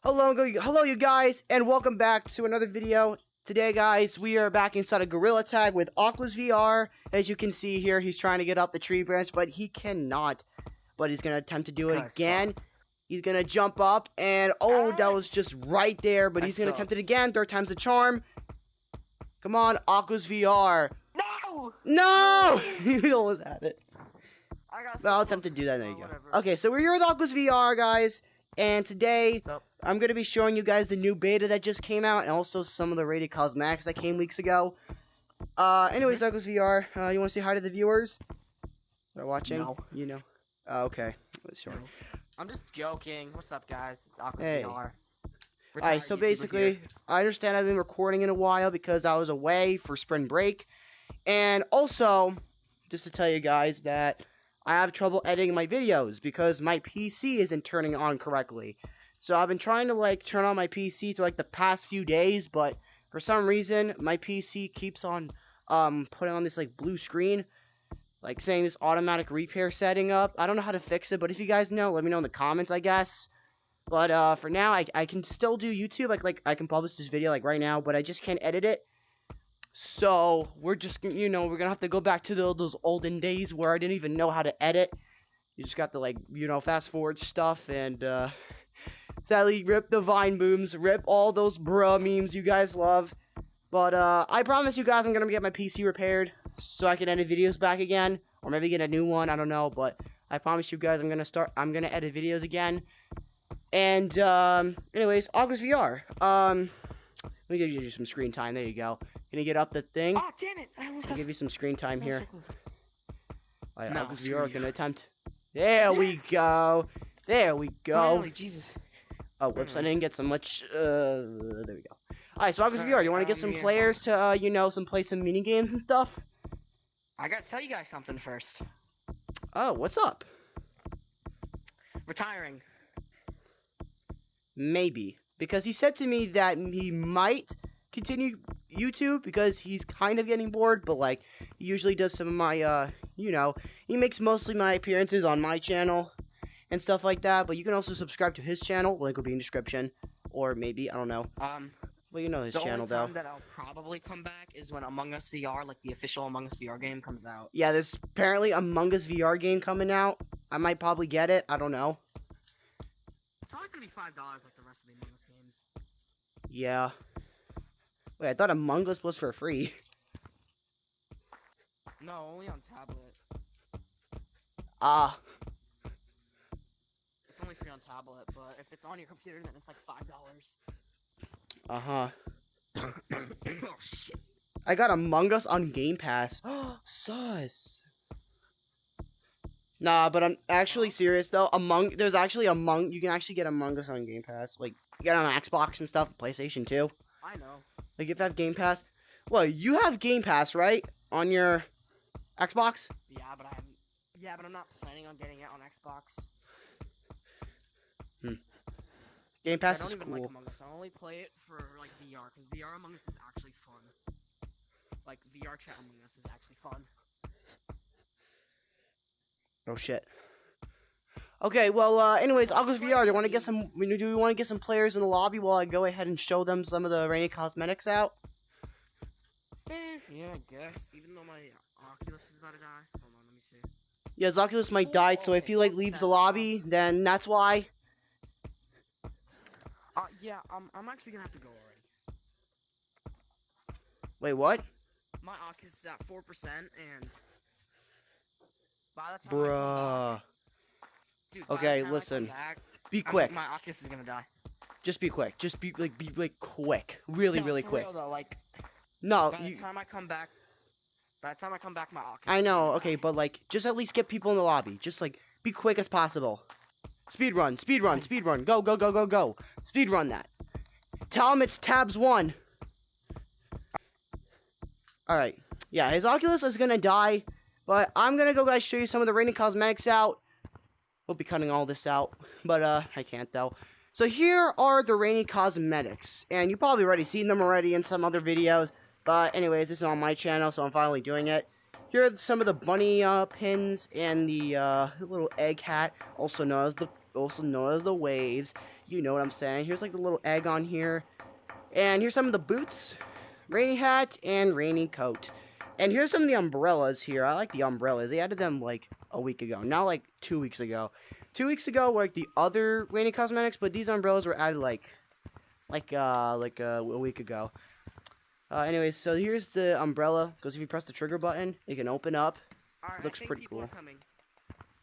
Hello, you guys, and welcome back to another video. Today, guys, we are back inside a Gorilla Tag with Aqua's VR. As you can see here, he's trying to get up the tree branch, but he cannot. But he's gonna attempt to do it again. He's gonna jump up, and that was just right there. But he's gonna attempt it again. Third time's the charm. Come on, Aqua's VR. No! He almost had it. I'll attempt to do that. There you go. Okay, so we're here with Aqua's VR, guys. And today, I'm going to be showing you guys the new beta that just came out, and also some of the rated cosmetics that came weeks ago. Anyways, Aqua's VR, you want to say hi to the viewers? They're watching? No. You know. Okay. Let's show. I'm just joking. What's up, guys? It's Aqua's VR. Alright, so basically, I understand I've been recording in a while because I was away for spring break. And also, just to tell you guys that I have trouble editing my videos because my PC isn't turning on correctly. So I've been trying to turn on my PC for the past few days, but for some reason my PC keeps on putting on this blue screen, saying this automatic repair setting up. I don't know how to fix it, but if you guys know, let me know in the comments, I guess. But for now, I can still do YouTube. I can publish this video right now, but I just can't edit it. So we're just, we're gonna have to go back to those olden days where I didn't even know how to edit. You just got the fast forward stuff, and sadly, rip the Vine booms, rip all those bruh memes you guys love. But I promise you guys, I'm gonna get my PC repaired so I can edit videos back again, or maybe get a new one. I don't know, but I promise you guys, I'm gonna edit videos again. And anyways, Aqua's VR. Let me give you some screen time. There you go. Can you get up the thing? Oh, damn it! I'll give you some screen time here. Aqua's VR is gonna attempt. There we go. There we go. Finally, Jesus. Oh, whoops! I didn't get so much. There we go. Alright, so Aqua's VR. You want to get some players to play some mini games and stuff? I gotta tell you guys something first. Oh, what's up? Retiring. Maybe. Because he said to me that he might continue YouTube because he's kind of getting bored, but he usually does some of my he makes mostly my appearances on my channel and stuff like that, but you can also subscribe to his channel. Link will be in the description, or maybe, I don't know. Well, you know his channel, though. The only time that I'll probably come back is when Among Us VR, the official Among Us VR game, comes out. Yeah, there's apparently Among Us VR game coming out. I might probably get it. I don't know. It's probably gonna be $5 like the rest of the Among Us games. Yeah. Wait, I thought Among Us was for free. No, only on tablet. Ah. It's only free on tablet, but if it's on your computer, then it's $5. Uh-huh. Oh, shit. I got Among Us on Game Pass. Sus. Nah, but I'm actually serious though. You can actually get Among Us on Game Pass. You get on Xbox and stuff, PlayStation 2. I know. If you have Game Pass. Well, you have Game Pass, right? On your Xbox? Yeah, but I'm not planning on getting it on Xbox. Game Pass is cool. I don't even like Among Us. I only play it for VR, because VR Among Us is actually fun. VR chat Among Us is actually fun. Oh shit. Okay, well, anyways, Aqua's VR. Do we want to get some players in the lobby while I go ahead and show them some of the rainy cosmetics out? Yeah, I guess. Even though my Oculus is about to die. Hold on, let me see. Yeah, his Oculus might die, so if he leaves the lobby, then that's why. Yeah, I'm actually gonna have to go already. Wait, what? My Oculus is at 4%, and by the time bruh. Dude, okay, listen. Be quick. My Oculus is gonna die. Just be quick. Just be quick. Really quick. Real, though, no. By the time I come back, my Oculus. I know. Okay, but just at least get people in the lobby. Just be quick as possible. Speed run. Go. Speed run that. Tell him it's tabs 1. All right. Yeah, his Oculus is gonna die. But I'm gonna go, guys, show you some of the rainy cosmetics out. We'll be cutting all this out, but I can't though. So here are the rainy cosmetics, and you've probably already seen them in some other videos. But anyways, this is on my channel, so I'm finally doing it. Here are some of the bunny pins and the little egg hat, also known as the also known as the waves. You know what I'm saying. Here's like the little egg on here. And here's some of the boots, rainy hat, and rainy coat. And here's some of the umbrellas here. I like the umbrellas. They added them like a week ago, not like 2 weeks ago. 2 weeks ago were like the other rainy cosmetics, but these umbrellas were added like a week ago. Anyways, so here's the umbrella. Because if you press the trigger button, it can open up. Alright, Looks pretty cool.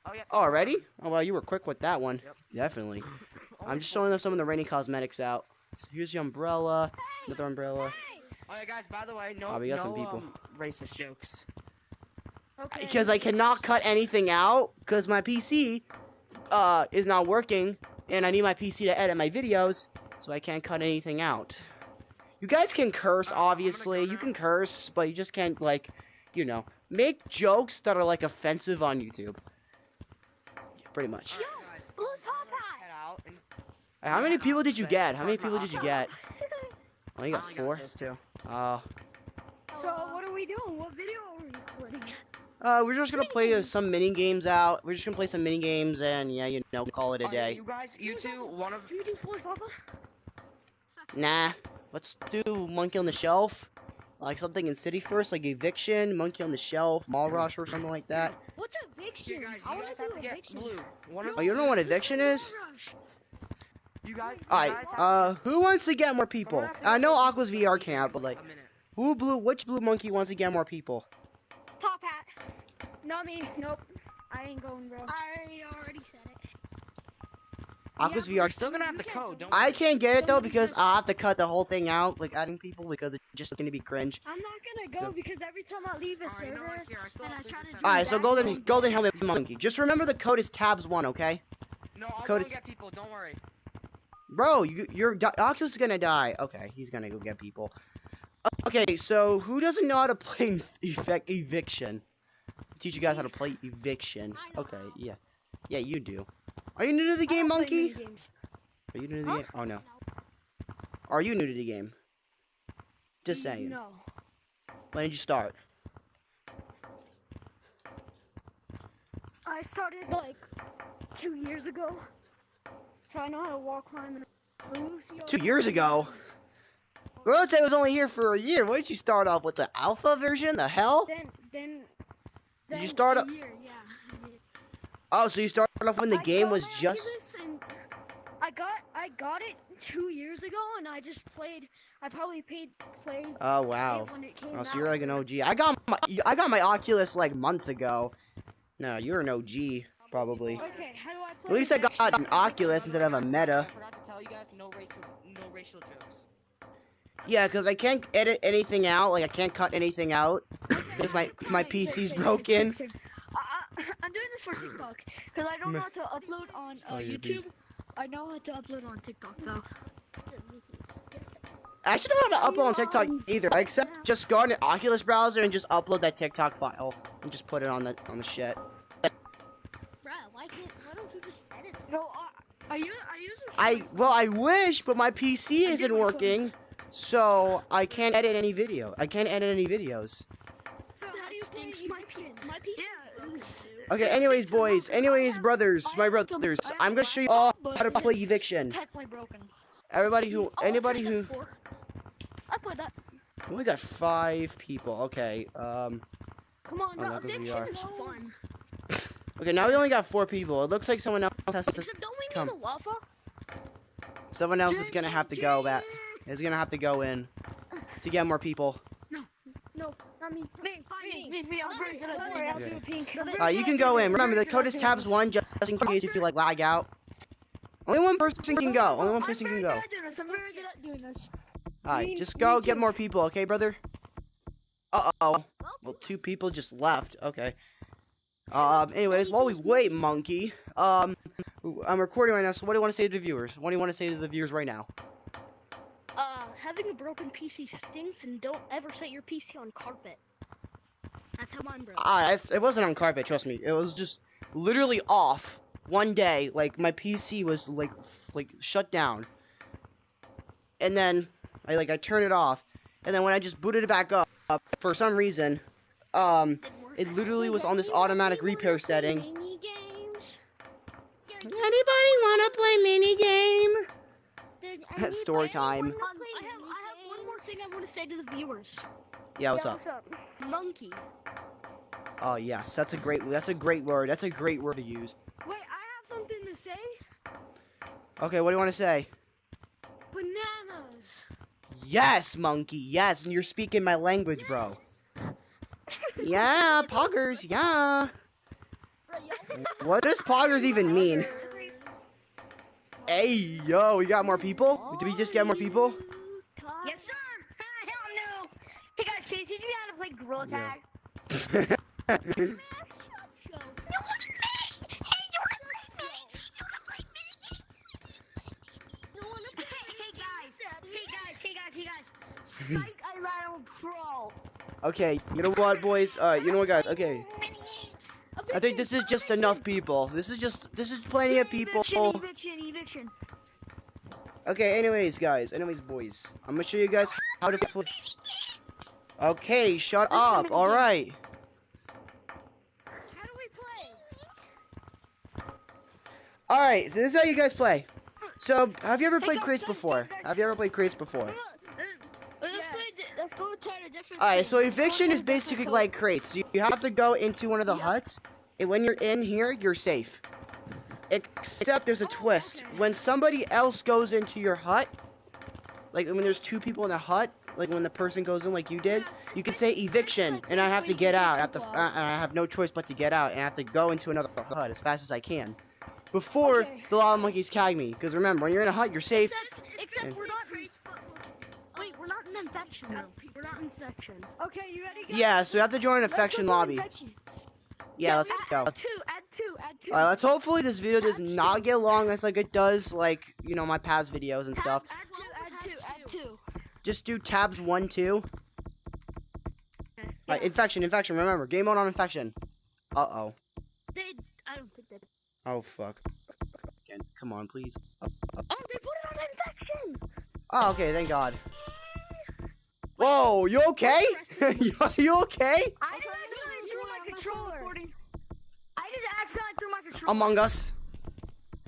Oh, yeah. Oh, already? Oh, well, you were quick with that one. Yep. Definitely. I'm just showing them some of the rainy cosmetics out. So here's the umbrella. Another umbrella. Oh, yeah, guys, by the way, no, Oh, we got some people. Racist jokes. Okay. Because I cannot cut anything out. Because my PC is not working. And I need my PC to edit my videos. So I can't cut anything out. You guys can curse, obviously. You can curse. But you just can't, like, you know, make jokes that are, like, offensive on YouTube. Yeah, pretty much. Alright, guys, blue I'm top gonna hat. head out and How many people did you get? How many people did you get? Oh, you I got only 4? those two. Oh. So what are we doing? What video are we recording? We're just gonna play some mini games out. We're just gonna play some mini games and yeah, you know, call it a Oh, yeah, day. you guys, you two, one of... Can we do floor lava? Nah, let's do Monkey on the Shelf. Like something in City first, like Eviction, Monkey on the Shelf, Mall Rush, or something like that. What's eviction? You guys, I you want guys to have do to get eviction. blue. One of Oh, you don't know what This is Eviction Mall is? Rush. you guys, Alright, who wants to get more people? Someone has to I get know blue. Aqua's VR can't, but like, A minute. which blue monkey wants to get more people? Top hat. Not me. Nope. I ain't going, bro. I already said it. Aqua's Yeah, You're VR. still gonna have the code, don't I worry. can't get it though Somebody because just- I'll have to cut the whole thing out, like adding people, because it's just gonna be cringe. I'm not gonna go So- because every time I leave a Alright, you know server, what, here, I still and have I try to 3%. do Alright, so that, golden helmet monkey. Just remember the code is tabs1, okay? No, I'll code go is- and get people, don't worry. Bro, your Octopus is gonna die. Okay, he's gonna go get people. Okay, so who doesn't know how to play Eviction? I'll teach you guys how to play Eviction. I know Okay, how. yeah. Yeah, you do. Are you new to the I game, don't play monkey? minigames. Are you new to the Huh? game? Oh, no. Are you new to the game? Just saying. No. When did you start? I started like 2 years ago. So I know how to wall climb and Lucio. 2 years ago? Rote was only here for a year. Why did you start off with the alpha version? The hell? Then Did you start a up- year, yeah. I did. Oh, so you started off when the I game got was my just... Oculus and I got it 2 years ago and I just played. I probably played Oh, wow. it when it came Oh, out. so you're like an OG. I got my Oculus like months ago. No, you're an OG, probably. Okay, how do I play? At least I Eviction? got an Oculus instead of a Meta. I forgot to tell you guys, no racial jokes. Yeah, because I can't edit anything out. Like, I can't cut anything out. Because my Okay, PC's fix, broken. fix, fix. I'm doing this for TikTok because I don't know how to upload on Oh, your YouTube. I know how to upload on TikTok though. I should know how to upload on TikTok either. Except just go on an Oculus browser and just upload that TikTok file. And just put it on the shit. Bruh, why don't you just edit it? No, I use Well, I wish, but my PC isn't working. So, I can't edit any video. I can't edit any videos. So how do you play Eviction? My PC. Yeah. Okay, anyways, boys. Anyways, brothers. My brothers. I'm gonna show you all how to play Eviction. Technically broken. Anybody who... I played that. We only got 5 people. Okay, Come on, Oh, bro. that goes Eviction VR. is fun. Okay, now we only got 4 people. It looks like someone else has to... Except don't we come. need a lava? Someone else is gonna have to go back. Is gonna have to go in to get more people. No, not me. Me. I'm very good at doing I'll that. do Pink. You can go in. Remember, the code is tabs1 just in case if you like lag out. Only one person can go. Only one person can go. I'm very good at doing this. Alright, just go get more people, okay, brother? Uh-oh. Well, 2 people just left. Okay. Anyways, while we wait, monkey, I'm recording right now, so what do you want to say to the viewers? What do you want to say to the viewers right now? Having a broken PC stinks, and don't ever set your PC on carpet. That's how mine broke. It wasn't on carpet, trust me. It was just literally off. One day, like, my PC was, like shut down. And then, I turned it off. And then when I just booted it back up, for some reason, it literally was on this automatic repair setting. Anybody wanna play minigame? That's Story time. I have one more thing I want to say to the viewers. Yeah, what's up? Monkey. Oh yes, that's a great word. That's a great word to use. Wait, I have something to say. Okay, what do you want to say? Bananas. Yes, monkey. Yes, and you're speaking my language, bro. Yeah, poggers. Yeah. What does poggers even mean? Hey, yo, we got more people? Did we just get more people? Yes, sir. Hell no. Hey guys, can you teach me how to play Gorilla Yeah. Tag? No, look at me. Hey, you look like me. You look like me. Hey guys. Psych, I ran on pro. Okay, you know what, boys? You know what, guys? Okay, I think this is just enough people. This is plenty of people. Eviction. Okay, anyways, guys. Anyways, boys. I'm gonna show you guys how to play. Okay, shut up. All right. How do we play? All right. So this is how you guys play. So, have you ever played crates before? Have you ever played crates before? Let's go try a different. All right. So eviction is basically like crates. You have to go into one of the huts, and when you're in here, you're safe. Except there's a twist. When somebody else goes into your hut, like when there's two people in a hut, like when the person goes in like you did, you can say eviction, and I have to get out. And I have no choice but to get out, and I have to go into another hut as fast as I can. Before the lava monkeys tag me, because remember, when you're in a hut, you're safe. Except we're not. Wait, we're not in infection though. We're not in infection. Okay, you ready? Guys? Yeah, so you have to join an infection lobby. Yeah, let's go. Add two. Alright, let's hopefully this video does not get long as like it does, like, you know, my past videos and stuff. Add two. Just do tabs 1, 2. Alright, infection, remember, game mode on infection. Uh-oh. I don't think they did. Oh, fuck. Again, come on, please. Oh, they put it on infection! Oh, okay, thank God. Whoa, you okay? you okay? I just accidentally threw my controller. I just accidentally threw my controller. Among Us.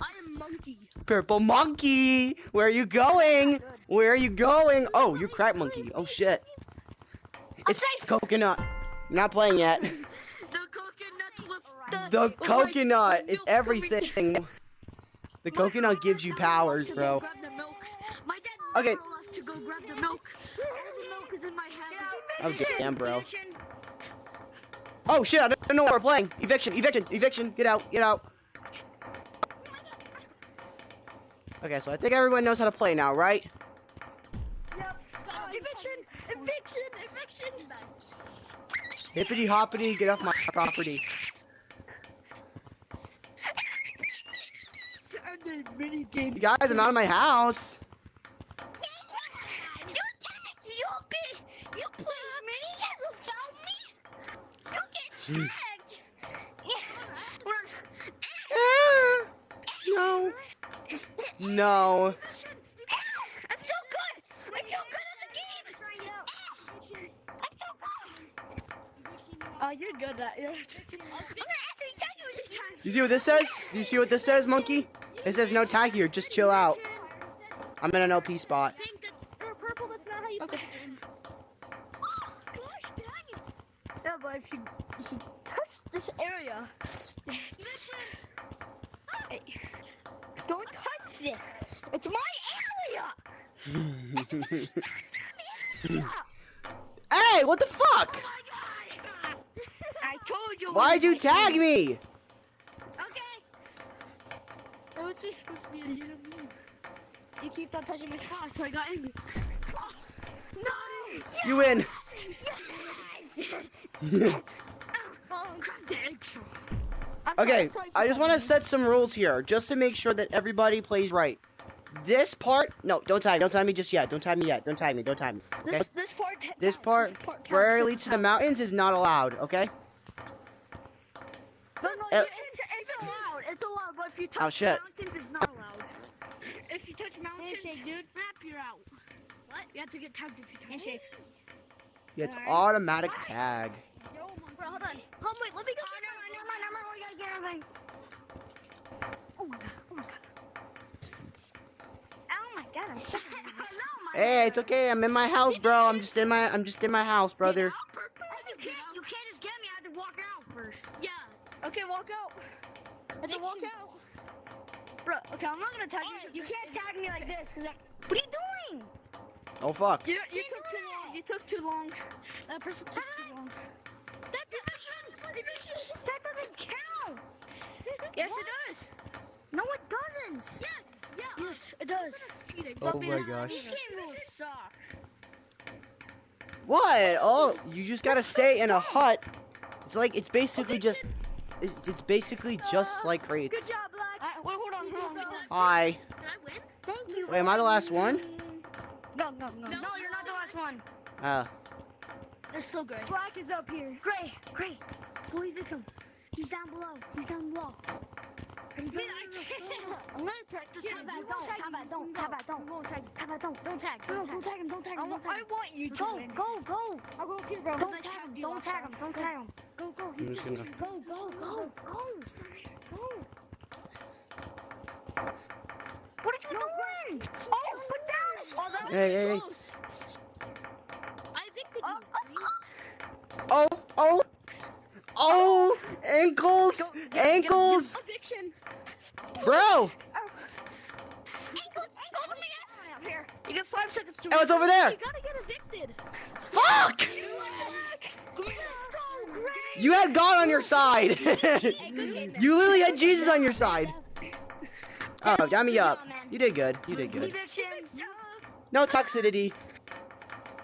I am monkey. Purple monkey! Where are you going? Where are you going? Oh, you're crap monkey. Oh, shit. It's coconut. Not playing yet. The coconut. It's everything. The coconut gives you powers, bro. My dad Okay. left to go grab the milk. All the milk is in my head. Oh, damn, bro. Oh, shit, I don't know what we're playing. Eviction. Get out. Okay, so I think everyone knows how to play now, right? Yep. Eviction. Hippity hoppity, get off my property. You guys, I'm out of my house. You play minigame without me? You get tagged. No. I'm so good at the game. I'm so good. Oh, you're good at it. I'm gonna actually tag you this time. You see what this says? Do you see what this says, monkey? It says no tag here, just chill out. I'm in an OP spot. Purple, that's not how you play the game. Gosh dang it. Yeah, but if you touch this area, Hey, don't touch this. It's my area. Hey, what the fuck? Oh my god. I told you. Why'd you tag me? Okay. it was just supposed to be a little move. You keep on touching my spot, so I got angry. No. You win. Yes. Oh, grab the eggshell. Okay, I just want to set some rules here, just to make sure that everybody plays right. This part, no, don't tie me just yet. Don't tie me yet. Don't tie me. Okay? This part, where it leads to the mountains, is not allowed. Okay? No, it's allowed. It's allowed, but if you touch Oh, shit. mountains, it's not allowed. If you touch mountains, dude, snap, you're out. What? You have to get tagged if you touch. Handshake. It's automatic tag. Bro, hold on. Wait, let me go. Never mind. We gotta get everything. Oh my god. Oh my god. Oh my god, I'm so Hey, it's okay. I'm in my house, bro. I'm just in my house, brother. You can't just get me. I have to walk out first. Yeah. Okay, walk out. I have to walk out. Bro, okay, I'm not gonna tag you. You can't tag me like this, cause what are you doing? Oh fuck. You took too long. You took too long. That person took too long. That doesn't count. Yes, it does. No, it doesn't. Yeah. Yes, it does. Oh my gosh. These game rules suck. What? Oh, you just gotta stay in a hut. It's basically just. It's basically just like Good crates. job, Black. Wait, hold on. Hi. Can I win? Thank you. Wait, am I the last one? No, No, you're not the last one. They're still good. Black is up here. Gray. Go evict him. He's down below. Man, I can't. I'm gonna practice. How about don't. Don't tag him. I want you to win. Go. I'll go up here, bro. Don't tag him. Go. I'm just gonna. Go. What are you doing? Oh, put down. Oh, that was Hey. close. I evicted you. Oh! Ankles! Ankles! Eviction. Bro! Here. You get 5 seconds to Oh, it's over there! You gotta get evicted. Fuck! Let's go, Gray. You had God on your side! You literally had Jesus on your side! Oh, got me up. You did good. Eviction. No toxicity.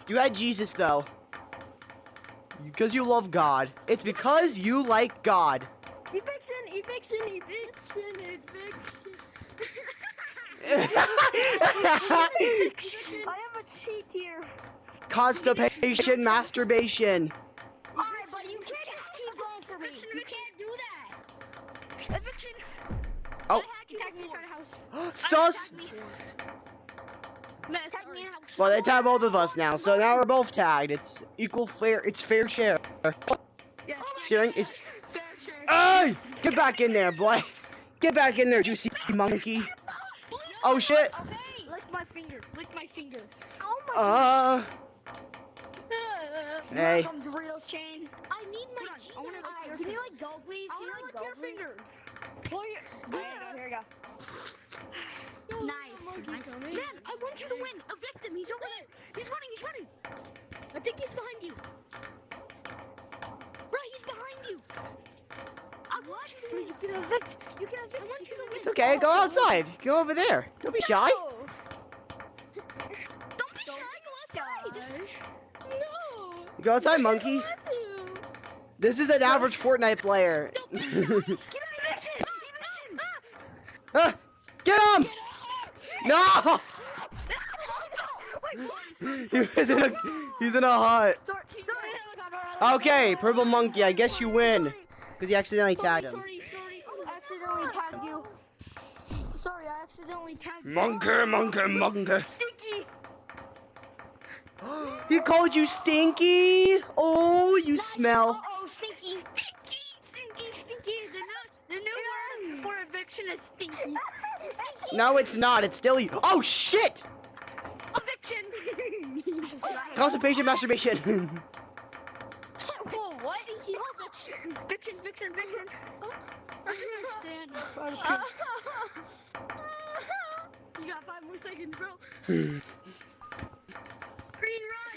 You had Jesus, though. Because you love God. It's because you like God. Eviction. I have a cheat here. Constipation, masturbation. Alright, buddy, you can't just keep going for me. You can't do that. Eviction. Oh. I had you tag me inside the house. Sus! Man, Tag me in a house. Well, they tagged both of us now, so now we're both tagged. It's equal fair. It's fair share. Yes. Sharing is. Fair share. Hey! Get back in there, boy. Get back in there, juicy monkey. Oh shit. Okay. Lick my finger. Oh my Hey. Welcome, Doritos chain. I need my I wanna Gmail. can you like go, please? I Can you wanna like lick go, your please? finger. Here we go. Nice. Man, I want you to win. Evict him. He's over there. He's running. I think he's behind you. Bro, he's behind you. I want you to win. You can evict. I want you to win. It's okay. Go outside. Go over there. Don't be shy. Don't be shy. Go outside. No. Go outside, monkey. I want to. This is an average Fortnite player. Don't be shy. Get out of eviction. Ah, get him! No! He's in a hut. Okay, purple monkey. I guess you win because you accidentally tagged him. Sorry. I accidentally tagged you. Sorry, I accidentally tagged you. Monkey. Stinky. He called you stinky. Oh, you smell. Oh, stinky. The new word for eviction is stinky. No, it's not. It's still you. Oh shit! Eviction. Constipation, masturbation. Whoa, what? Stinky eviction. I'm gonna stand in front of you. You got 5 more seconds, bro. Green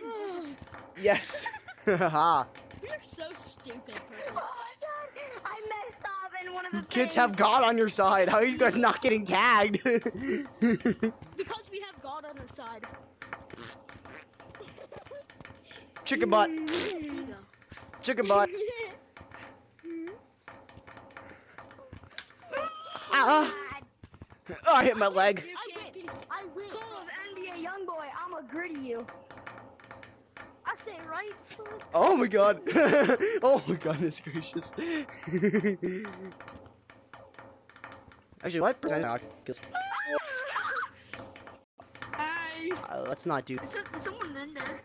run. Yes. Haha. You're so stupid, Oh Purple. my god. I messed up in one of the Kids things. have God on your side. How are you guys not getting tagged? Because we have God on our side. Chicken butt. There you go. Chicken butt. Ah! Oh, I hit my leg. I win. Full of NBA YoungBoy, I'ma gritty you. I say it right. Oh my god. Oh my goodness gracious. Actually, what percent? Hey. Let's not do. Is someone in there?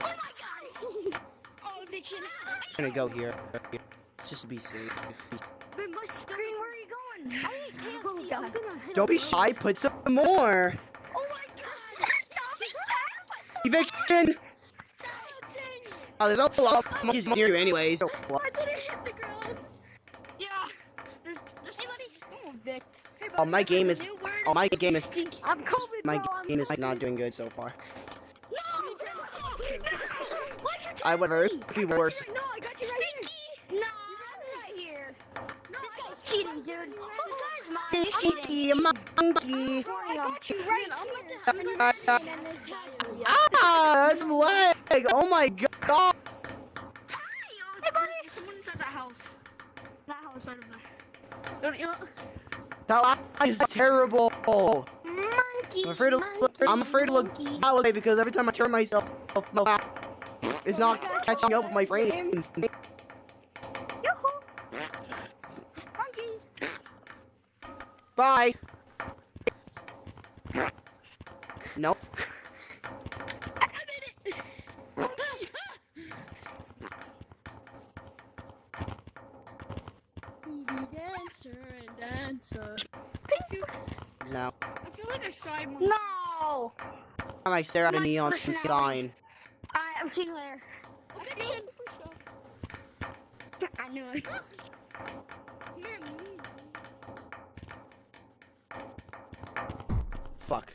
Oh my god! Oh, eviction. I'm gonna go here. It's just to be safe. Man, my stomach. Green, where are you going? I ate KFC. Oh, God. I'm gonna hit Don't be him. shy. Put some more. Oh my god! Eviction. Oh, there's a lot of monkeys near you anyways. So I didn't hit the ground. Yeah. There's anybody. Oh, Vic. Hey, Oh, my game is. new word. Oh, my game is. Stinky. I'm COVID, My bro. I'm game is COVID. not doing good so far. No! Why'd you I would tag me? be worse. No, I got you right here. No, I'm right here. This guy's cheating, dude. This guy's mine. He's Stinky cheating. monkey. I got you right here. Ah, that's leg. Oh my god. Hey, buddy. Someone inside that house. That house right over there. Don't you? That is terrible. Monkey. I'm afraid to look that way because every time I turn myself, my map is not catching up with my frames. Monkey. Bye. Nope. Dancer. Now, I feel like a shy monkey. No. I stare at a neon sign. I'm seeing you later. I knew it. Fuck.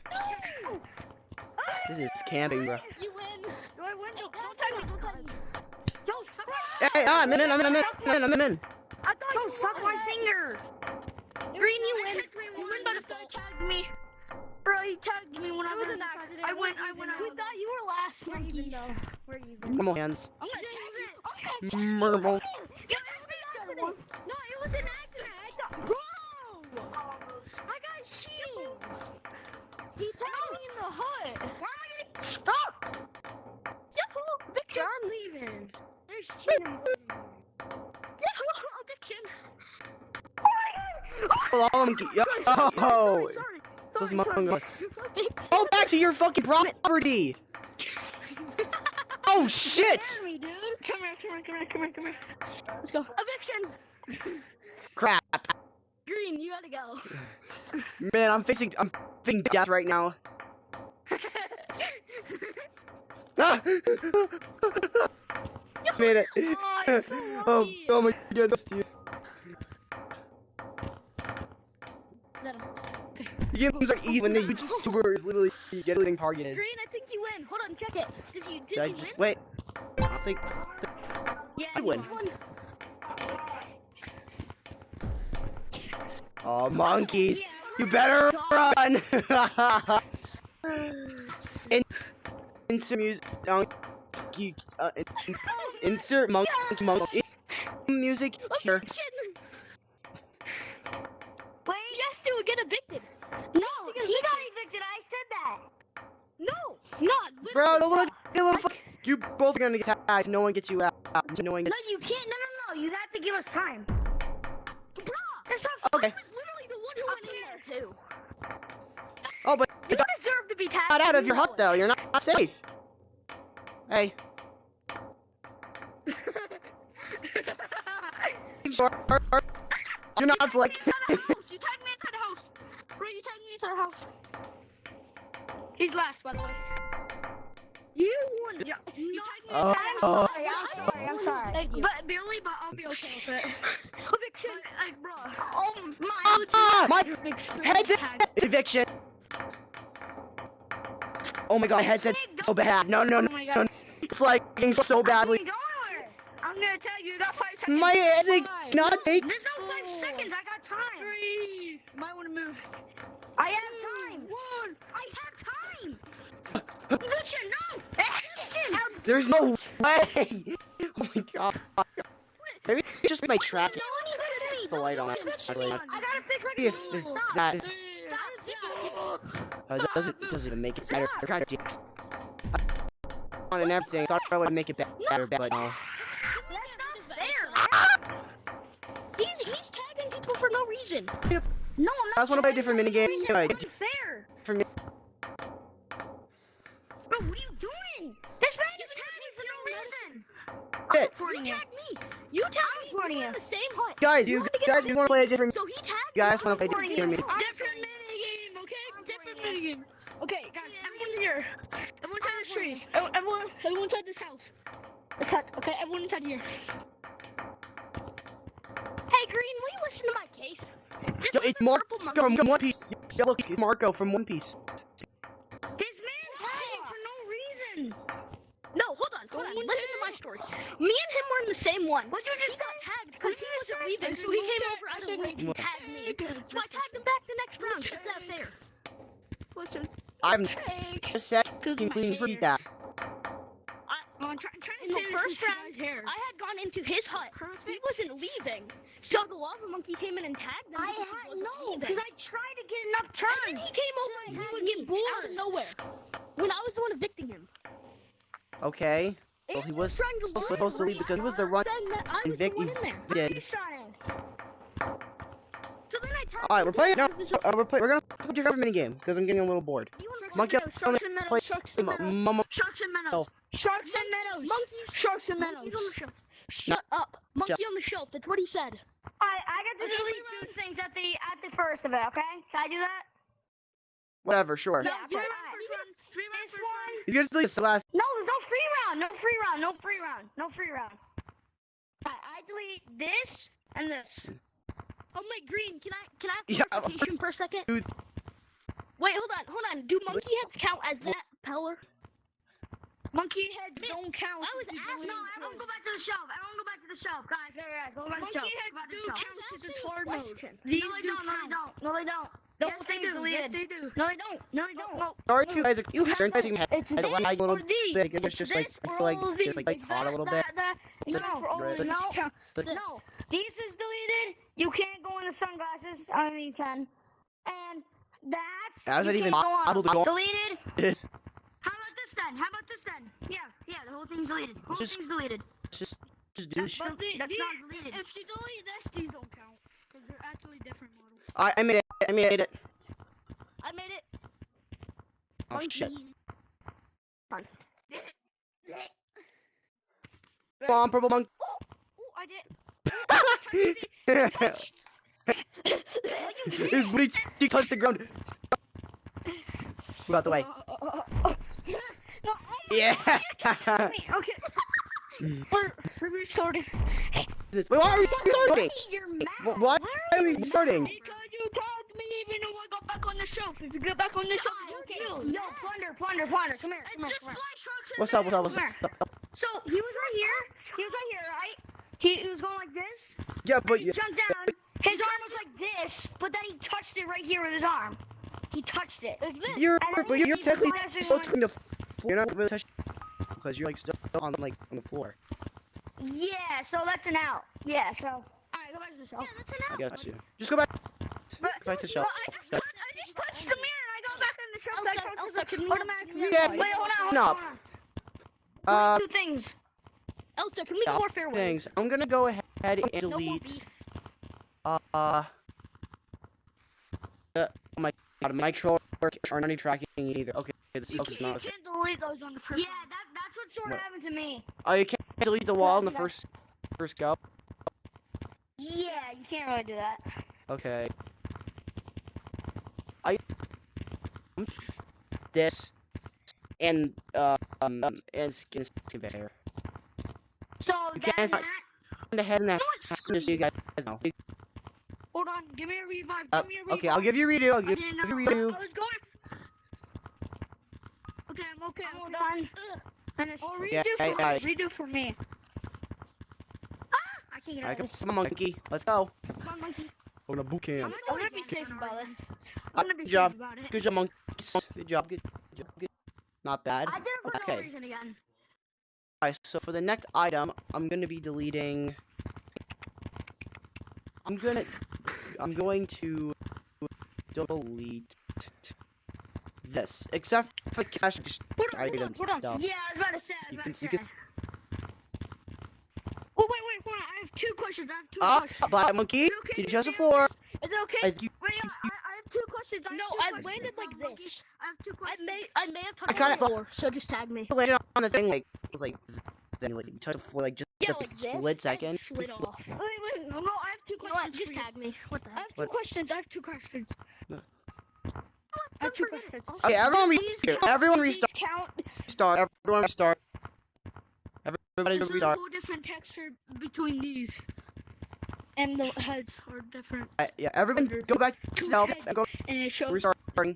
This is camping, bro. You win. Do I win? Don't tag me. Don't tag me. Yo, suck Hey, I'm in. I'm in. I thought Yo, you suck my finger. Green, you win. You win by This guy default. tagged me. Bro, he tagged me when I was was an accident. I went. We thought you were last, monkey. though. We're even. Come on, hands. I'm gonna tag you. Mermal. No, it was an accident. I thought, bro, my guy's cheating. He tagged me in the hut. Why am I getting? Stop. Yahoo! Eviction. I'm leaving. There's cheating. Yahoo! Eviction. Oh, Sorry. so Sorry. Among Us. Eviction. Go back to your fucking property. Oh shit! Tag me, dude. Come here. Let's go. Eviction. Crap, Green, you gotta go. man, I'm facing death right now. Ah! Made it. Oh, you're so Oh, lucky. oh my goodness, dude. Games are easy when the YouTuber is literally getting targeted. Green, I think you win. Hold on, check it. Did Did you I win? just wait? I think Yeah, I win. Won. Oh, monkeys! You better run! Insert music. Insert monkey music here. Eviction. Wait. Yes, to get evicted. No, he got evicted. I said that. No, not. Bro, don't look. Give a fuck. You both are gonna get tagged. No one gets you out. No one No, gets. you can't. No. You have to give us time. Bro, That's not. Okay. I was literally the one who went in there too. Oh, but You you deserve to be tagged. got out of You your know hut it. though. You're not safe. Hey. You're not like. You tagged me inside the house. Bro, you tagged me inside the house. He's last, by the way. You won. Yeah. You tagged me Oh, inside the oh. house. I'm sorry. Like, but barely, but I'll be okay with it. Eviction. Like, bro. Oh my. Ah, my Big screen headset. tag. Eviction. Oh my god, my headset so bad. No. Oh my god. It's lagging so badly. Go nowhere. I'm gonna tell you, you got 5 seconds. My headset Five, not take. There's no 5 seconds. I got time. 3. Might want to move. I have time. 1. I have time. Eviction, no. Eviction. There's no way. Oh my god. Maybe just my track. No one evicted me. The light on it. Eviction me. I gotta fix my See if computer. it's Stop. that. Stop. It doesn't even make it better. They're kind of on and everything. Thought I would make it better, but no. That's not fair. He's tagging people for no reason. No, I'm not. I just want to play a different minigame. It's unfair. For me. Bro, what are you doing? This man just tagged me for no reason. shit. reporting You you. tagged me. You tagged me. reporting We were you. in the same hut. Guys, you wanted to get guys, on you want to play a different? So he tagged You guys me. want to play a I'm different game? Different minigame, okay? Different minigame. Okay, guys, everyone here. Everyone inside this tree. Everyone inside this house. This hut. Okay, everyone inside here. Hey, Green, will you listen to my case? This Yo, is it's the Marco purple from monkey. One Piece. Yo, look, it's Marco from One Piece. This man tagging for no reason. No, hold on. Listen to my story. Me and him were in the same one. What you just He got say? tagged because he wasn't leaving, so he came over out of rage and tagged me. So I tagged him back the next round. Is that fair? Listen. I'm Tag. just saying. Cause Can you my please hair. repeat that? I'm trying to In the say this first is round, hair. I had gone into his hut. He wasn't leaving. So the lava monkey came in and tagged him. I because he had wasn't no, leaving. because I tried to get enough turns. And then he came over and he would get bored out of nowhere. When I was the one evicting him. Okay. Well, he was Trying to supposed to leave because he was the run. saying that I was the one in there. Did. Restarting. So then I tagged All right, him we're playing. No, out of his hut. we're gonna play a different mini game because I'm getting a little bored. Monkey, Sharks and play. meadows. Sharks and meadows. Mama. Sharks and meadows. Sharks and meadows. Monkeys. Sharks and meadows. Monkeys on the shelf. Shut up. Monkey on the shelf. That's what he said. I got to Okay, delete free two things at the first of it. Okay, can I do that? Whatever, sure. Yeah, free okay. round, first round. Free round, This first one. round. He's gonna delete this last. No, there's no free round. No free round. No free round. No free round. I delete this and this. Oh my Green, can I have Yeah, clarification for a second? dude. Wait, hold on. Do monkey heads count as that peller? Monkey heads don't count. I was if you asking. delete No, everyone go back to the shelf. Everyone go back to the shelf. Guys, go back to the shelf. Monkey heads Go back to do the shelf. count to this hard mode. No, they don't. No, they don't. No, they don't. The Yes, whole they thing's do. deleted. Yes, they do. No, they don't. No, they don't. No, Sorry, you guys. You have Certain things It's I this like a little or these. bit. It's just like I feel like it's like it's hot a little bit. No, Right. no, But- no. These is deleted. You can't go in the sunglasses. I mean, you can. And that's. How's you that even can't go on. possible to go on? Deleted. This. How about this then? How about this then? Yeah, the whole thing's deleted. The whole Just- thing's deleted. Just do this shit. But that's not deleted. If you delete this, these don't count because they're actually different models. I made it. I made it. I made it. Oh shit. Fun. Come on, purple monkey. Oh, I did. His booty cheek touched the ground. Move out the way. No, Yeah. Okay. We're restarting. Wait, why are we starting? you're mad. Why are we starting? Because you tagged me even though I got back on the shelf. If you get back on the shelf, Okay, you're killed. no, plunder. Come here. Come here. Just Come here. fly sharks and What's up? meadows. So he was right here. He was right here, right? He was going like this. Yeah, but He jumped down. His arm was like this, but then he touched it right here with his arm. He touched it. Like this. you're And then but he you're technically blasted still one- touching the floor. You're not really touching because you're like still on the floor. Yeah, so that's an out. Yeah, so. Alright, go back to the shelf. Yeah, that's an I out. guess you. Just go back. Go back to the shelf. I just touched the mirror and I got back on the shelf. Elsa, That counts Elsa, as can a we- automatic. Yeah, Wait, hold no. on. Two things. Elsa, can we go warfare waves? Things. I'm gonna go ahead and No more delete. beef. Oh my god, my controller aren't any tracking either. Okay, this is You not. Okay. can't delete those on the first. Yeah, that's what sort of What? happened to me. Oh, you can't delete the wall in the first go. Yeah, you can't really do that. Okay. This and skin conveyor. So You that's can't- that. The head and the just so you guys know. Hold on, give me a revive. Give me a revive. Okay, I'll give you a redo. I'll I give didn't you a know. redo. I was going. Okay, I'm okay. I'm all okay. done. And it's, Oh, Yeah, redo for me. I can't get out Alright, of this. come on, monkey. Let's go. Come on, monkey. We're gonna boot camp. I'm gonna be safe about this. Uh, I'm gonna be good safe job. about it. Good job, monkey. Good job. Good job. Good. Not bad. I did it for no Okay. reason again. Alright, so for the next item, I'm gonna be deleting. I'm going to delete this, except for cash items hold on. stuff. Yeah, I was about to say. You can- you can- Oh wait, hold on. I have two questions. Ah, black monkey. You okay Did you to just the stay floor? on this? Is it okay? Like you, Wait, I have two questions. No, I landed like this. I have two questions. I may have touched kinda the floor, so just tag me. landed on the thing like it was like then like you touch the floor like just Yeah, a like this. split second. Slid off. Wait, no, I have two You know what? questions Just for you. tag me. What the I heck? have two What? questions. I have two questions. No. I have two questions. Okay, everyone These restart. count- Everyone these restart. count. Everyone restart. Everybody There's a restart. whole different texture between these. And the heads are different. Yeah, everyone go back to Two self heads. and go And it shows. restarting.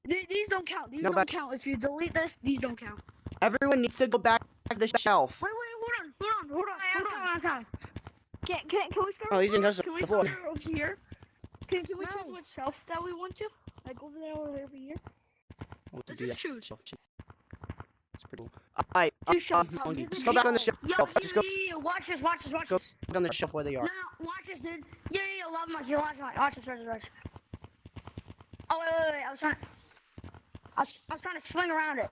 These don't count. These No, don't but- count. If you delete this, these don't count. Everyone needs to go back to the shelf. Wait, hold on. Can we start? Oh, these didn't touch Can we the floor. start over here? Can we No. choose which shelf that we want to? Like over there or over here? What to Let's do just that choose. shelf. It's pretty cool. Alright, Two shelves. monkey, just go back on the shelf. Just go Watch this. Watch Go- this. on the shelf where they No, are. no, watch this, dude. Yeah, love monkey. Watch this. Oh, wait. I was trying to swing around it.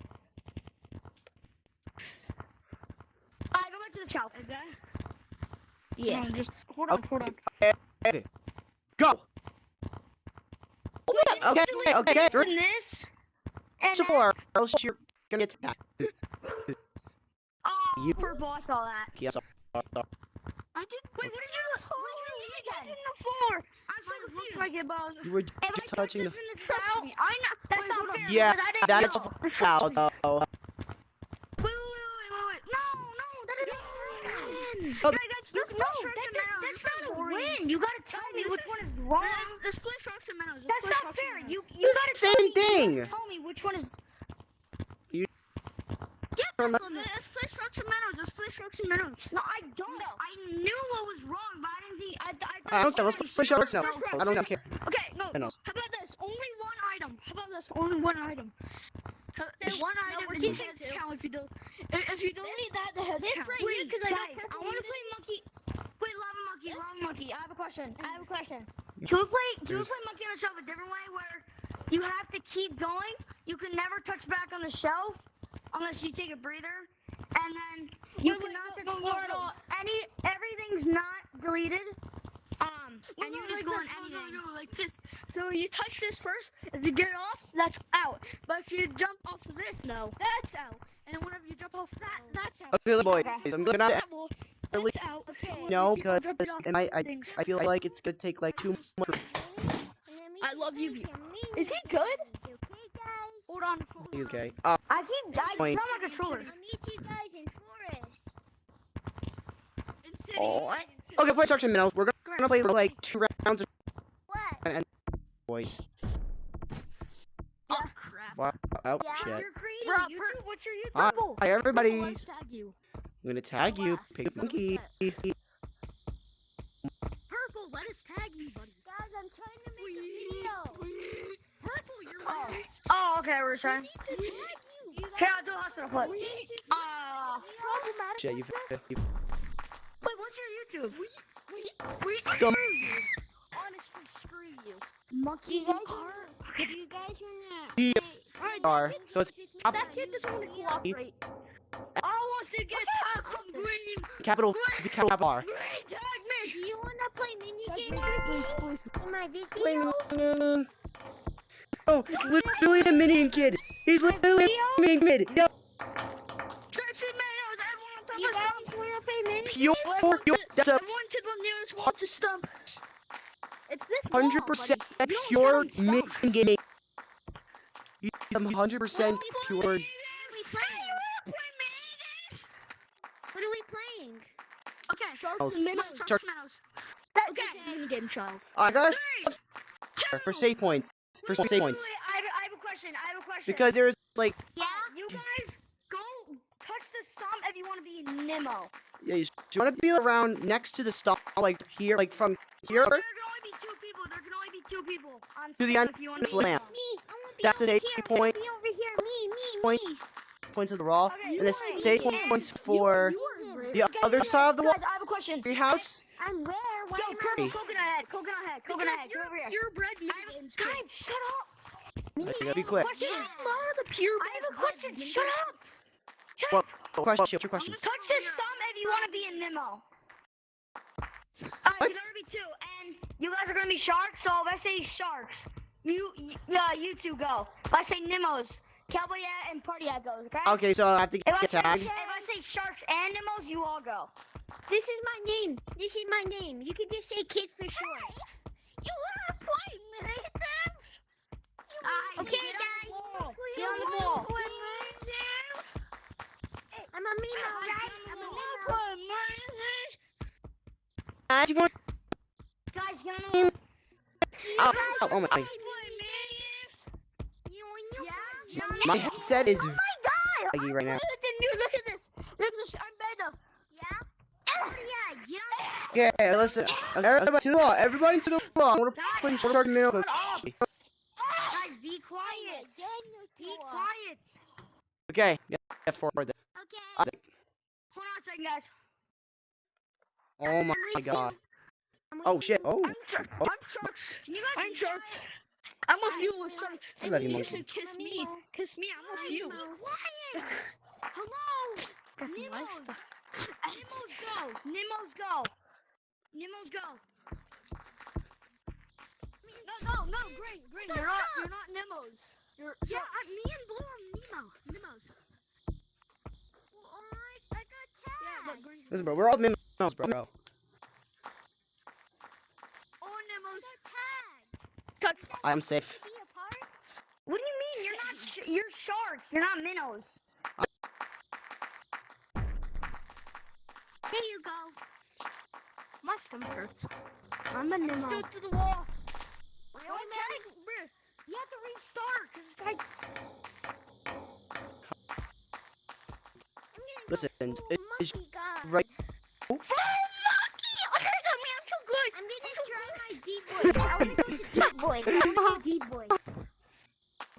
Alright, go back to the shelf. Is that? Yeah. No, just hold on. Okay. Go! Okay. This and this. And So far, else you're gonna get attacked. Oh, You- purple. I saw that. Yes, I did. Wait, what did you do? That's in the floor. I'm so Looks confused. like it, but you were If I just touch touching this the. in the south, I know. that's Wait, not hold on. fair. Yeah, because I didn't that's know. a foul. though. Wait. No, that didn't win. Oh, That's not a win. You gotta tell me which one is wrong. Let's play Sharks and Minnows. That's not fair. You It's gotta the tell same me. You thing. gotta tell me which one is. Let's play Sharks and Minnows. No, I don't. I knew what was wrong, but I didn't think. I don't care. Let's play Sharks now. I don't care. Okay, no. Minnows. How about this? Only one item. Only one item. There's one item we're and the keeping heads two. count if you don't. If you delete that, the heads This count. right Wait, here, because I got guys, I purple want to music. play monkey. Wait, lava monkey. I have a question. Can we play monkey on the shelf a different way where you have to keep going? You can never touch back on the shelf unless you take a breather, and then you cannot touch the floor at all. Everything's not deleted. And you can just go on anything. No, like this. So you touch this first. If you get off, that's out. But if you jump off of this, no, that's out. And whenever you jump off that, that's out. Okay, boys. Okay. I'm gonna That will, really that's out. Okay. no, You can because jump it off I things. feel like it's gonna take like 2 months. I love you. Is he good? Hold on. He's okay. I keep. It's Point. not my controller. I'll meet you guys in forest. Oh, okay, play Sharks and Minnows. We're gonna play like 2 rounds of What? boys. Oh crap. Wow. Oh Yeah, shit. you're creating Bro, YouTube. what's your YouTube? Hi, Purple. hi everybody. Let's tag you. I'm gonna tag you, Pig Monkey. Purple, let us tag you, buddy. Guys, I'm trying to make a video. Purple, you're last. Oh, okay, we're trying. We need to tag you. You Here, guys I'll do a hospital flip. problematic. Shit, you. Wait, what's your YouTube? Dumb. Honestly, screw you. Monkey You guys, you guys wanna? You Alright, are. that kid- So it's top That kid doesn't want to cooperate. I want to get tagged from green. capital R. Green, tag me. Do you wanna play mini Tag games me, with please, me please. in my video? Bling. Oh, he's literally the minion kid. He's literally a minion kid. Yo, Sharks and Minnows, everyone on top You of guys stump. wanna play mini? pure. That's a Everyone to the nearest wall to stump. It's this 100% pure minion gaming. He's 100% pure. What are we playing? Okay, Sharks Minnows. and Minnows. Shark- Sharks and Minnows. Okay. Minigame child. I got for save points. For save points. Wait, I have a question. Because there's like, Yeah. You guys go touch the stump if you want to be Nemo. yeah, you want to be around next to the stump, like here, like from here There can only be two people. On to the stump end if you want of to the be lamp. Me. I wanna be That's the over save here. point. Be over here. Me. Point. Points of the raw, Okay, and the you save win. points for the other side of the wall. Guys, I have a question. Your house. I'm where? Why Yo, am purple Hey. coconut head. Coconut head. Come over here. Purebred Guys, minigames. shut up. You gotta be quick. Question. The purebred. I have a question. Shut up. What question? What's your question? Touch the stump if you want to be a Nemo. There's What? gonna be two, and you guys are gonna be sharks. So if I say sharks, you two go. If I say Nemos, Cowboy hat and party hat goes, okay? Okay, so I have to If I, get say, tagged. if I say sharks and Nemos, you all go. This is my name. This is my name. You can just say kids for short. You wanna play Nathan? Okay, guys. Get on the ball. I'm a Mimo, right? I'm a Mimo. Guys, you want? Guys, get on the ball. Oh my. Yeah? My headset is Oh my god! laggy right now. Look at this. Look at this. I'm better. Yeah? Yeah, get on. Okay, listen. Everybody to the wall. Everybody to the wall. I'm gonna put in short minute. Guys, be quiet. Be quiet. Okay, get forward. Okay. Hold on a second, guys. Oh my god. Oh shit. Oh. I'm sharks. You guys I'm sharks. I'm a few with sharks. You let him You monkey. should kiss me. Kiss me. I'm a few. Quiet. Hello. That's Nemos. nice. Nemos go. Nemos go. Nemos go. No, Green. You're not Nemos. You're Yeah, me and Blue are Nemos. Well, I got tagged. Yeah, but Green. Listen, bro. We're all minnows, bro. Oh, Nemos. Touch. I'm safe. Be a part. What do you mean? You're not. You're sharks. You're not minnows. Here you go. My stomach hurts. I'm a Nemo. Stood to the wall. Really, man? You have to restart because this guy. Listen, it's Monkey guy. right. Hey, Lucky! Okay, I'm so good. I'm gonna try my deep voice. I wanna go to deep voice. I wanna do deep voice.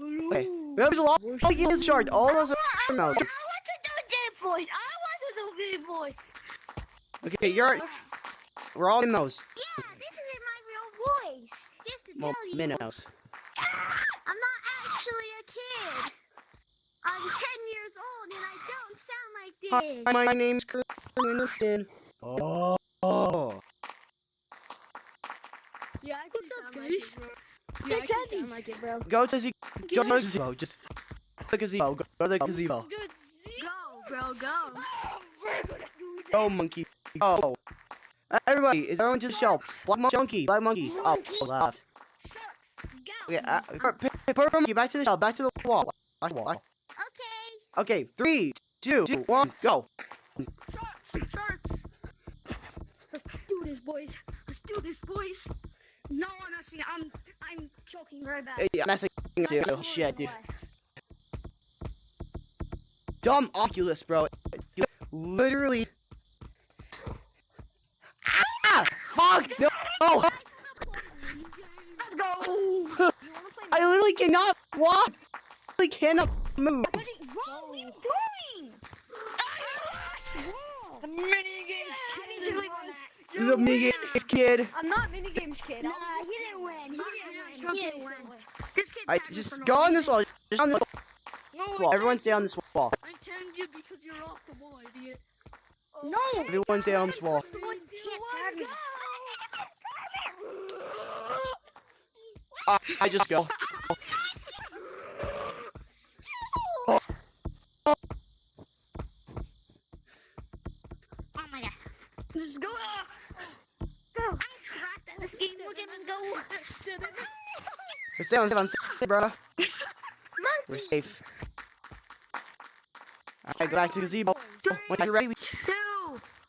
Okay. There's a lot. Oh, he is short. All those are minnows. I want to do deep voice. I want to do deep voice. Okay, we're all minnows. Yeah, this isn't my real voice. Just to Well, tell you. minnows. I'm not actually a kid. I'm 10 years old and I don't sound like this. Hi, my name's Kermit. Oh. Yeah, I What's up, sound guys? like it, bro. Yeah, I actually sound like it, bro. Go to the gazebo. Just go to the gazebo. Go to the gazebo. Good. Go, bro, go. We're gonna do that. Go, monkey. Go. Everybody, is everyone just show? Black monkey. Black monkey. Oh, left. Go. Okay, put monkey back to the shell. Back to the wall. Back to the wall. Okay. Okay, 3, 2, 1, go. Sharks. Let's do this, boys. No, I'm not seeing. I'm choking very bad. Yeah, that's a too. Shit, dude. Dumb Oculus, bro. Literally. Ah! Fuck! No! Let's go. I literally cannot walk. I literally cannot move. What are you doing? The mini game. The biggest kid. I'm not mini games kid. Nah, he didn't win. He didn't win. This kid. I just go on this wall. Just on this No, wall. Everyone stay on this wall. I tagged you because you're off the wall, idiot. No. Everyone stay on this wall. You can't tag me. I just go. Oh my god. Let's go. Go. I'm trapped in this game. We're gonna go. Stay on, bro. Monkey. We're safe. Alright, go back to the gazebo. When you're ready, 2,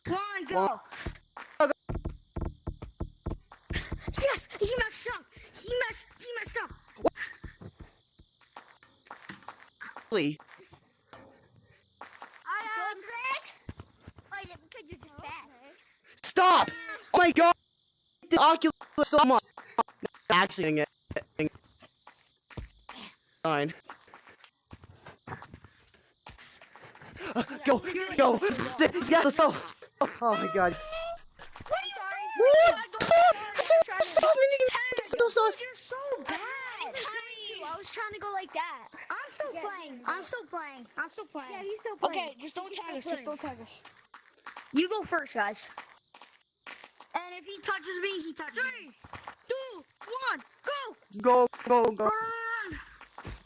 1, go. Go. Yes, he messed up. He messed up. we. Greg. Because you're just bad. Stop! Oh my god! The Oculus so much. Actually, getting it. Fine. Go! Yeah, let's go! Oh my god. What? So sus. You're so bad. I was trying to go like that. I'm still playing. I'm still playing. Yeah, he's still playing. Okay, just don't tag us. Just don't tag us. You go first, guys. And if he touches me, he touches me. 3, 2, 1, go! Go.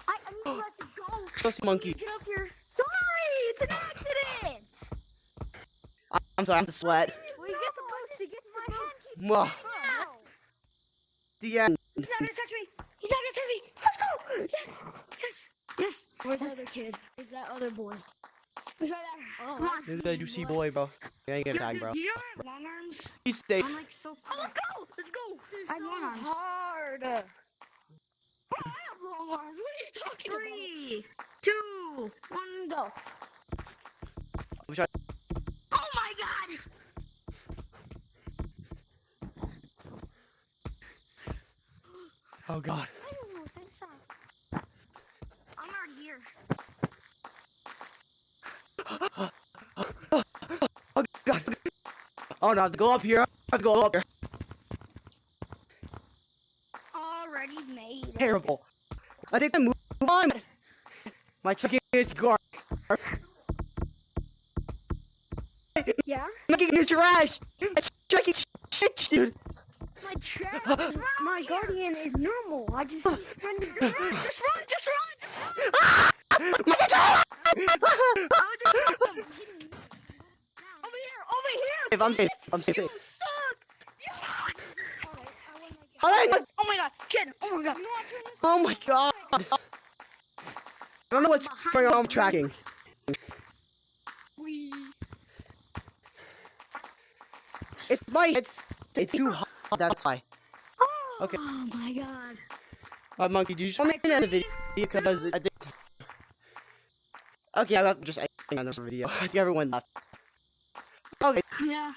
I need you guys to go. see monkey. Get up here. Sorry, it's an accident. I'm sorry, I'm the sweat. Well, you get the boost. You get my hand. Well, Ow. the end. He's not gonna touch me. He's not gonna touch me. Let's go. Yes. Yes. Yes. Where's the other kid? Is that other boy? He's right there. Oh, Come on. This is a juicy boy, bro. You ain't getting tagged, bro. You don't have long arms? He's safe. I'm like so. Oh, let's go. Let's go. This I have long arms. hard. I have long arms. What are you talking about? 3, 2, 1, go. I'm trying- Oh my god. Oh god. I'm already here. Oh god. Oh no, go up here. Go up here. Already made. Terrible. I think I move on. My truck is gone. Yeah? I'm making this trash. My truck is shit, dude. My trash. My guardian is normal. I just run. Just run. Just run. Just run. Just run. My truck! Oh, just over here. Over here. If I'm safe, I'm safe. You suck. Alright, I won my game. Alright, Oh my god, kid. Oh my god. oh my god. I don't know what's going on with tracking. We. It's too hot. That's why. Okay. Oh my god. Monkey, do you just want me to end the video? Because I think. Okay, I'll just end this video. I think everyone left. Okay. Yeah.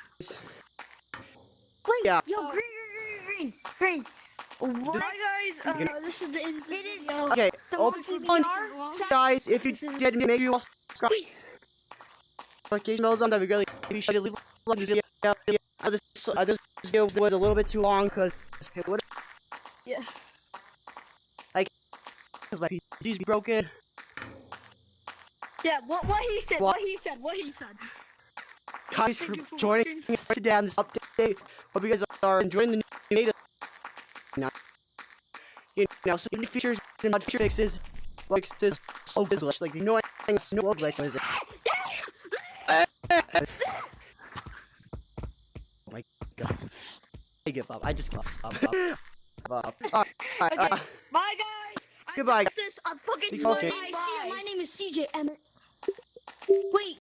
Wait, Yeah. yo, green. What? Alright guys, this is the end of the video. Okay. The Oh, monkey fun. VR. Guys, if you did, make sure you all subscribe. Notification bells on. That'd be really appreciated. Leave a like this video. This video was a little bit too long because it would. Yeah. Because my PC's broken. Yeah, what he said, what he said. Guys, Thank for you for joining watching. us today on this update. Hope you guys are enjoying the new data. So new features and mod feature fixes, like this slow glitch, like slow glitch is it? Oh my god! I give up. I just give up. Alright, Okay, bye guys. Goodbye. I fixed this. I'm fucking Be cautious. money. My name is CJ Emmett. Wait,